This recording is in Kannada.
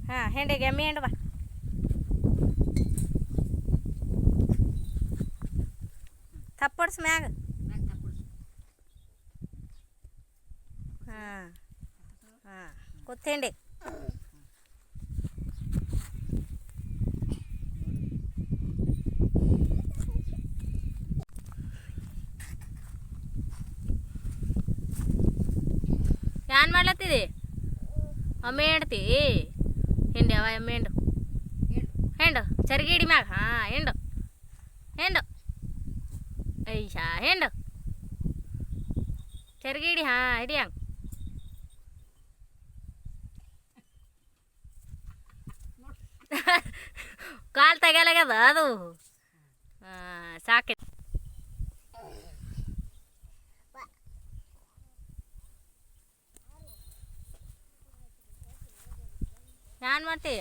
ಹಾಂ ಹೆಂಡಿಗೆ ಎಮ್ಮೆ ಹೆಂಡು ಬಾ. ತಪ್ಪಡ್ಸ್ ಮ್ಯಾಗ. ಹಾಂ ಹಾಂ ಕೂತ್ಂಡಿ. ಏನ್ ಮಾಡ್ಲತ್ತಿದಿ? ಅಮ್ಮೆ ಹೆಂಡ್ತಿ ಹಿಂಡಿ ಅವ ಎಮ್ಮೆ ಹಿಂಡು ಹೆಂಡು ಚರ್ಗಿಡಿ ಮ್ಯಾಗ. ಹಾಂ ಹಿಂಡು ಹಿಂಡು ಐಶಾ ಹಿಂಡು ಚರ್ಗಿಡಿ. ಹಾಂ ಹಿಡಿಯಂಗ ಕಾಲು ತೆಗಿಯಲಾಗ್ಯದ ಅದು. ಹಾಂ ಸಾಕೆ. ಏನ್ ಮಾಡ್ತಿ?